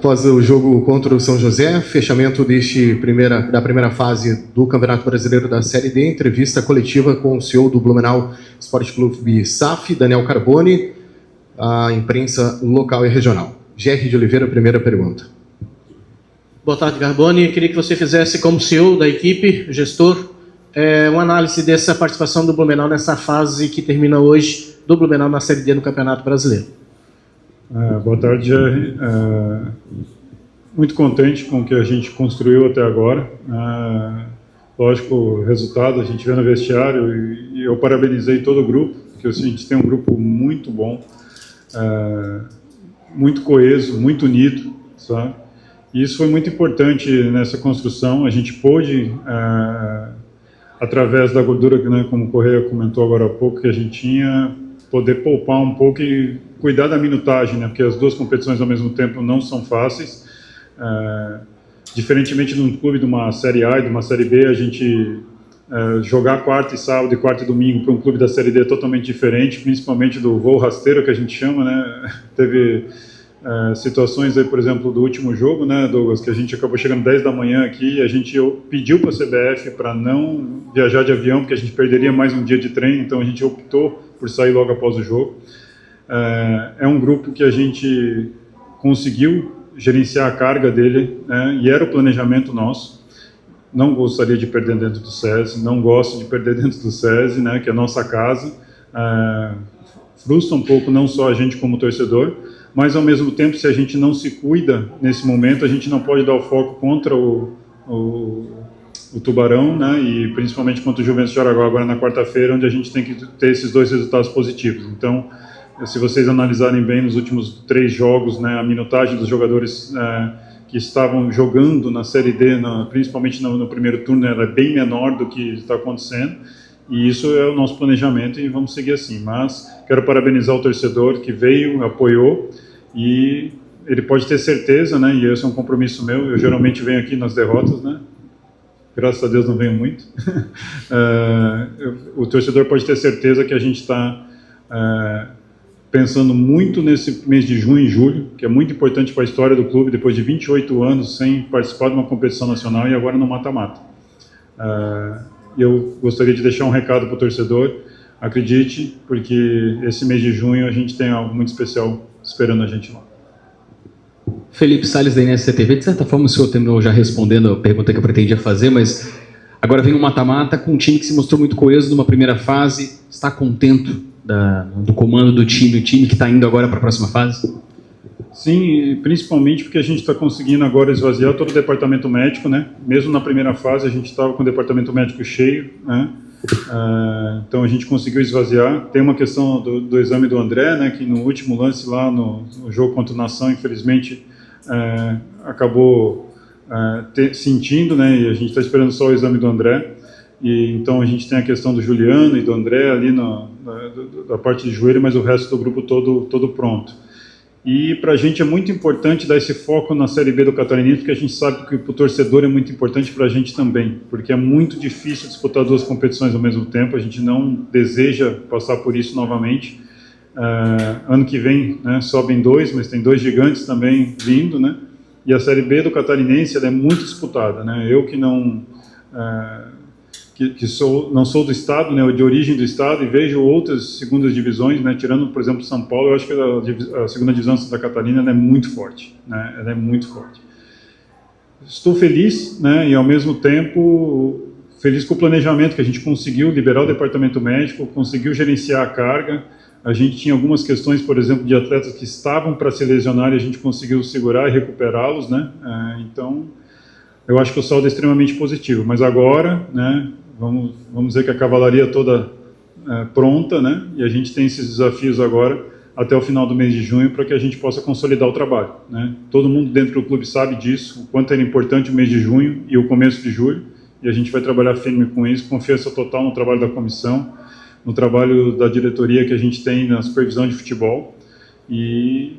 Após o jogo contra o São José, fechamento da primeira fase do Campeonato Brasileiro da Série D, entrevista coletiva com o CEO do Blumenau Esporte Clube SAF, Daniel Carboni, a imprensa local e regional. Jerry de Oliveira, primeira pergunta. Boa tarde, Carboni. Eu queria que você fizesse, como CEO da equipe, gestor, uma análise dessa participação do Blumenau nessa fase que termina hoje do Blumenau na Série D no Campeonato Brasileiro. Boa tarde, Jerry. Muito contente com o que a gente construiu até agora. Lógico, o resultado a gente vê no vestiário e eu parabenizei todo o grupo, porque a gente tem um grupo muito bom, muito coeso, muito unido, sabe? E isso foi muito importante nessa construção. A gente pôde, através da gordura, né, como o Correia comentou agora há pouco, que a gente tinha, poder poupar um pouco e cuidar da minutagem, né, porque as duas competições ao mesmo tempo não são fáceis. Diferentemente de um clube de uma Série A e de uma Série B, a gente jogar quarta e sábado e quarta e domingo para um clube da Série D é totalmente diferente, principalmente do voo rasteiro, que a gente chama, né? Teve situações aí, por exemplo, do último jogo, né, Douglas, que a gente acabou chegando 10 da manhã aqui e a gente pediu para a CBF para não viajar de avião, porque a gente perderia mais um dia de treino, então a gente optou por sair logo após o jogo. É um grupo que a gente conseguiu gerenciar a carga dele, né, e era o planejamento nosso. Não gostaria de perder dentro do SESI, não gosto de perder dentro do SESI, né, que é a nossa casa. Frustra um pouco não só a gente como torcedor, mas ao mesmo tempo, se a gente não se cuida nesse momento, a gente não pode dar o foco contra o Tubarão, né, e principalmente contra o Juventus de Jaraguá agora na quarta-feira, onde a gente tem que ter esses dois resultados positivos. Então, se vocês analisarem bem nos últimos 3 jogos, né, a minutagem dos jogadores que estavam jogando na Série D, principalmente no primeiro turno, era bem menor do que está acontecendo, e isso é o nosso planejamento e vamos seguir assim. Mas quero parabenizar o torcedor que veio, apoiou, e ele pode ter certeza, né, e esse é um compromisso meu, eu geralmente venho aqui nas derrotas, né, graças a Deus não venho muito, o torcedor pode ter certeza que a gente está pensando muito nesse mês de junho e julho, que é muito importante para a história do clube, depois de 28 anos sem participar de uma competição nacional e agora no mata-mata. Eu gostaria de deixar um recado para o torcedor: acredite, porque esse mês de junho a gente tem algo muito especial esperando a gente lá. Felipe Salles, da NSCTV. De certa forma o senhor terminou já respondendo a pergunta que eu pretendia fazer, mas agora vem um mata-mata com um time que se mostrou muito coeso numa primeira fase. Está contento do comando do time que está indo agora para a próxima fase? Sim, principalmente porque a gente está conseguindo agora esvaziar todo o departamento médico, né? Mesmo na primeira fase a gente estava com o departamento médico cheio, né? Então a gente conseguiu esvaziar. Tem uma questão do exame do André, né? Que no último lance lá no jogo contra o Nação, infelizmente, acabou sentindo, né? E a gente está esperando só o exame do André. E então a gente tem a questão do Juliano e do André ali da parte de joelho, mas o resto do grupo todo pronto. E para a gente é muito importante dar esse foco na Série B do Catarinense, porque a gente sabe que para o torcedor é muito importante, para a gente também, porque é muito difícil disputar 2 competições ao mesmo tempo, a gente não deseja passar por isso novamente. Ano que vem, né, sobem 2, mas tem 2 gigantes também vindo, né? E a Série B do Catarinense ela é muito disputada, né? Eu que não... não sou do estado, né, de origem do estado, e vejo outras segundas divisões, né, tirando, por exemplo, São Paulo, eu acho que a segunda divisão de Santa Catarina ela é muito forte, né, ela é muito forte. Estou feliz, né, e ao mesmo tempo feliz com o planejamento que a gente conseguiu liberar o departamento médico, conseguiu gerenciar a carga. A gente tinha algumas questões, por exemplo, de atletas que estavam para se lesionar e a gente conseguiu segurar e recuperá-los, né, então eu acho que o saldo é extremamente positivo, mas agora, né, vamos dizer que a cavalaria toda pronta, né? E a gente tem esses desafios agora até o final do mês de junho para que a gente possa consolidar o trabalho, né? Todo mundo dentro do clube sabe disso, o quanto era importante o mês de junho e o começo de julho, e a gente vai trabalhar firme com isso, confiança total no trabalho da comissão, no trabalho da diretoria que a gente tem na supervisão de futebol. E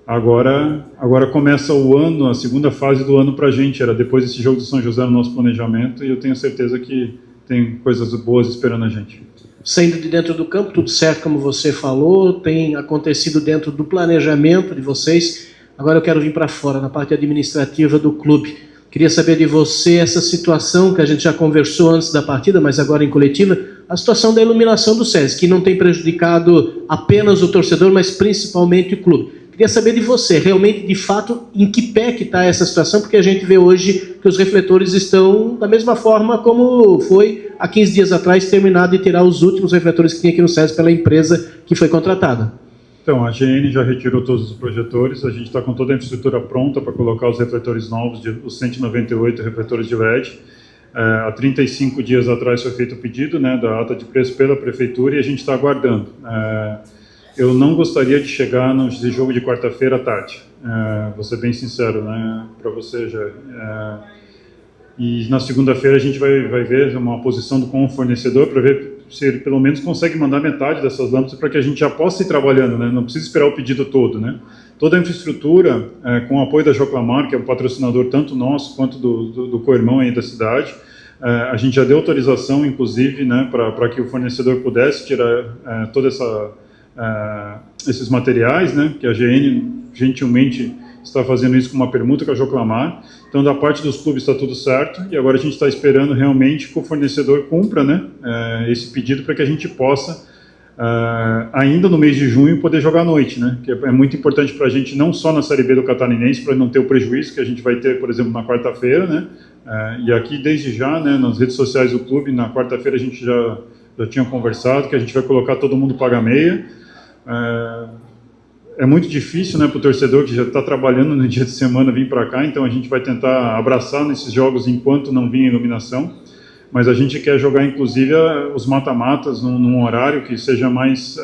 agora começa o ano, a segunda fase do ano para a gente. Era depois desse jogo do São José no nosso planejamento, e eu tenho certeza que tem coisas boas esperando a gente. Saindo de dentro do campo, tudo certo como você falou, tem acontecido dentro do planejamento de vocês, Agora eu quero vir para fora, na parte administrativa do clube. Queria saber de você essa situação que a gente já conversou antes da partida, mas agora em coletiva, a situação da iluminação do SESI, que não tem prejudicado apenas o torcedor, mas principalmente o clube. Queria saber de você, realmente, de fato, em que pé que está essa situação, porque a gente vê hoje que os refletores estão da mesma forma como foi há 15 dias atrás, terminado de tirar os últimos refletores que tinha aqui no SESI pela empresa que foi contratada. Então, a GN já retirou todos os projetores, a gente está com toda a infraestrutura pronta para colocar os refletores novos, os 198 refletores de LED. Há 35 dias atrás foi feito o pedido, né, da ata de preço pela prefeitura e a gente está aguardando. Eu não gostaria de chegar no jogo de quarta-feira à tarde, vou ser bem sincero, né, para você já. E na segunda-feira a gente vai ver uma posição com o fornecedor para ver se ele pelo menos consegue mandar metade dessas lâmpadas para que a gente já possa ir trabalhando, né? Não precisa esperar o pedido todo, né? Toda a infraestrutura, com o apoio da Joclamar, que é um patrocinador tanto nosso quanto do co-irmão aí da cidade, a gente já deu autorização, inclusive, né, para que o fornecedor pudesse tirar esses materiais, né, que a GN gentilmente está fazendo isso com uma permuta com a Joclamar. Então, da parte dos clubes está tudo certo e agora a gente está esperando realmente que o fornecedor cumpra, né, esse pedido para que a gente possa, ainda no mês de junho, poder jogar à noite, né, que é muito importante para a gente, não só na Série B do Catarinense, para não ter o prejuízo que a gente vai ter, por exemplo, na quarta-feira, né, e aqui desde já, né, nas redes sociais do clube, na quarta-feira a gente já tinha conversado que a gente vai colocar todo mundo paga meia. É muito difícil, né, para o torcedor que já está trabalhando no dia de semana vir para cá, então a gente vai tentar abraçar nesses jogos enquanto não vir a iluminação, mas a gente quer jogar inclusive os mata-matas num horário que seja mais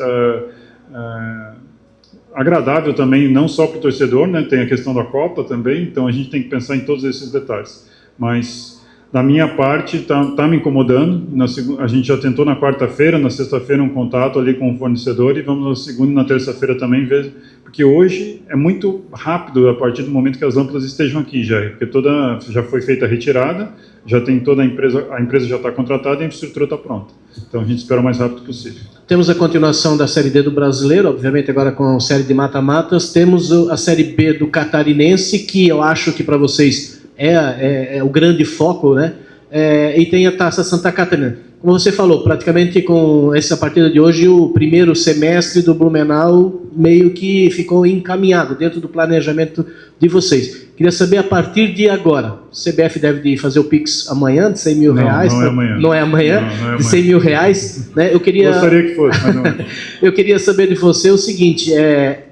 agradável também, não só para o torcedor, né, tem a questão da Copa também, então a gente tem que pensar em todos esses detalhes, mas da minha parte tá me incomodando. A gente já tentou na quarta-feira, na sexta-feira um contato ali com o fornecedor e vamos na segunda e na terça-feira também ver, porque hoje é muito rápido a partir do momento que as lâmpadas estejam aqui já, porque já foi feita a retirada, já tem toda a empresa já está contratada e a infraestrutura está pronta. Então a gente espera o mais rápido possível. Temos a continuação da Série D do Brasileiro, obviamente agora com a série de mata-matas. Temos a Série B do Catarinense, que eu acho que para vocês é o grande foco, né? E tem a Taça Santa Catarina. Como você falou, praticamente com essa partida de hoje, o primeiro semestre do Blumenau meio que ficou encaminhado dentro do planejamento de vocês. Queria saber, a partir de agora, o CBF deve fazer o Pix amanhã, de 100 mil reais? Não é amanhã. Não é amanhã, não é amanhã. De 100 mil reais. Né? Gostaria que fosse, mas não é. Eu queria saber de você o seguinte,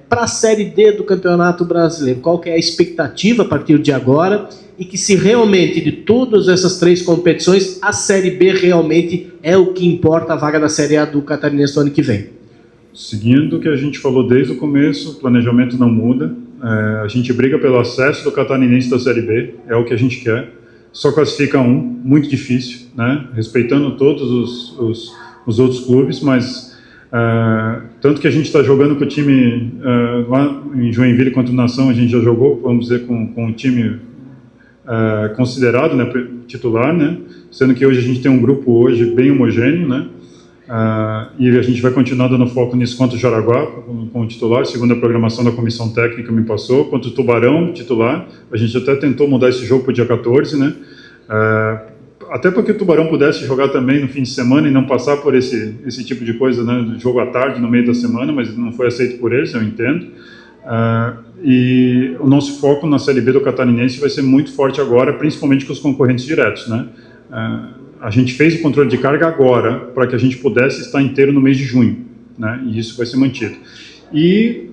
para a Série D do Campeonato Brasileiro, qual que é a expectativa a partir de agora? E que se realmente de todas essas 3 competições, a Série B realmente é o que importa, a vaga da Série A do Catarinense no ano que vem. Seguindo o que a gente falou desde o começo, o planejamento não muda, a gente briga pelo acesso do Catarinense da Série B, é o que a gente quer, só classifica um, muito difícil, né? Respeitando todos os outros clubes, mas tanto que a gente está jogando com o time lá em Joinville contra o Nação, a gente já jogou, vamos dizer, com o time considerado, né, titular, né, sendo que hoje a gente tem um grupo hoje bem homogêneo, né, e a gente vai continuar dando foco nisso contra o Jaraguá, com o titular, segundo a programação da comissão técnica me passou, contra o Tubarão, titular, a gente até tentou mudar esse jogo para o dia 14, né, até para que o Tubarão pudesse jogar também no fim de semana e não passar por esse tipo de coisa, né, jogo à tarde, no meio da semana, mas não foi aceito por eles, eu entendo. E o nosso foco na Série B do Catarinense vai ser muito forte agora, principalmente com os concorrentes diretos, né? A gente fez o controle de carga agora para que a gente pudesse estar inteiro no mês de junho, né? E isso vai ser mantido. E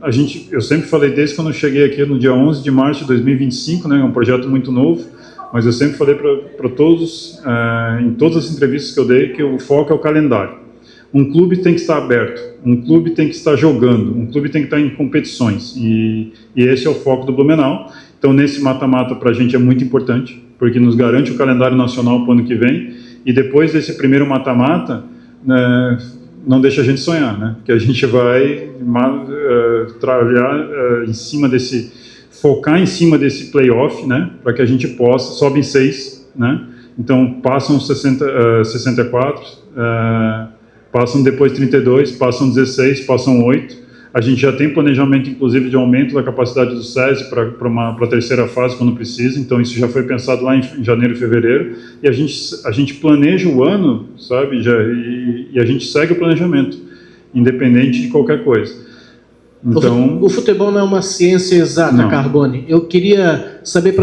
eu sempre falei desde quando eu cheguei aqui no dia 11 de março de 2025, né? É um projeto muito novo, mas eu sempre falei para todos, em todas as entrevistas que eu dei, que o foco é o calendário. Um clube tem que estar aberto, um clube tem que estar jogando, um clube tem que estar em competições, e esse é o foco do Blumenau. Então, nesse mata-mata para a gente é muito importante, porque nos garante o calendário nacional para o ano que vem, e depois desse primeiro mata-mata, não deixa a gente sonhar, né? Que a gente vai trabalhar focar em cima desse playoff, né? Para que a gente possa, sobe em 6, né? Então, passam 64, passam depois 32, passam 16, passam 8. A gente já tem planejamento, inclusive, de aumento da capacidade do SESI para a terceira fase, quando precisa. Então, isso já foi pensado lá em janeiro e fevereiro. E a gente planeja o ano, sabe? E a gente segue o planejamento, independente de qualquer coisa. Então, o futebol não é uma ciência exata, não. Carboni. Eu queria saber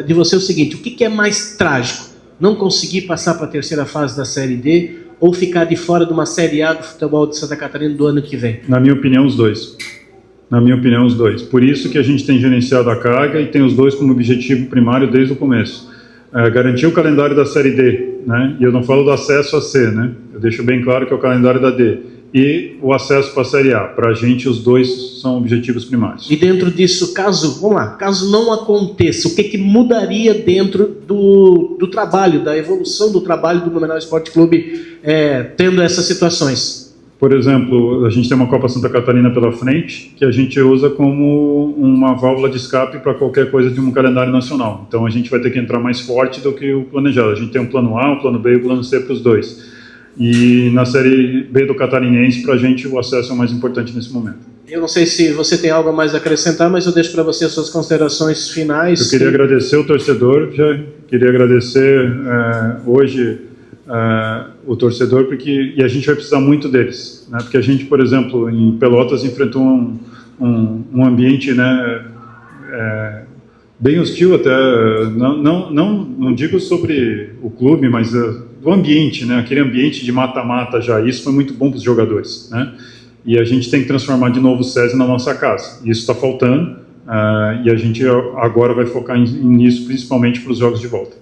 de você o seguinte: o que é mais trágico? Não conseguir passar para a terceira fase da Série D ou ficar de fora de uma Série A do futebol de Santa Catarina do ano que vem? Na minha opinião, os dois. Por isso que a gente tem gerenciado a carga e tem os dois como objetivo primário desde o começo. Garantir o calendário da Série D, né? E eu não falo do acesso a C, né? Eu deixo bem claro que é o calendário da D. E o acesso para a Série A. Para a gente, os dois são objetivos primários. E dentro disso, caso não aconteça, o que mudaria dentro do trabalho, da evolução do trabalho do Blumenau Esporte Clube, tendo essas situações? Por exemplo, a gente tem uma Copa Santa Catarina pela frente, que a gente usa como uma válvula de escape para qualquer coisa de um calendário nacional. Então a gente vai ter que entrar mais forte do que o planejado. A gente tem um plano A, um plano B e um plano C para os dois. E na Série B do Catarinense, para a gente, o acesso é o mais importante nesse momento. Eu não sei se você tem algo a mais a acrescentar, mas eu deixo para você as suas considerações finais. Eu queria agradecer o torcedor, queria agradecer hoje o torcedor, e a gente vai precisar muito deles, né? Porque a gente, por exemplo, em Pelotas enfrentou um ambiente, né, bem hostil até, não digo sobre o clube, mas do ambiente, né? Aquele ambiente de mata-mata já, isso foi muito bom para os jogadores, né? E a gente tem que transformar de novo o SESI na nossa casa, isso está faltando, e a gente agora vai focar nisso, principalmente para os jogos de volta.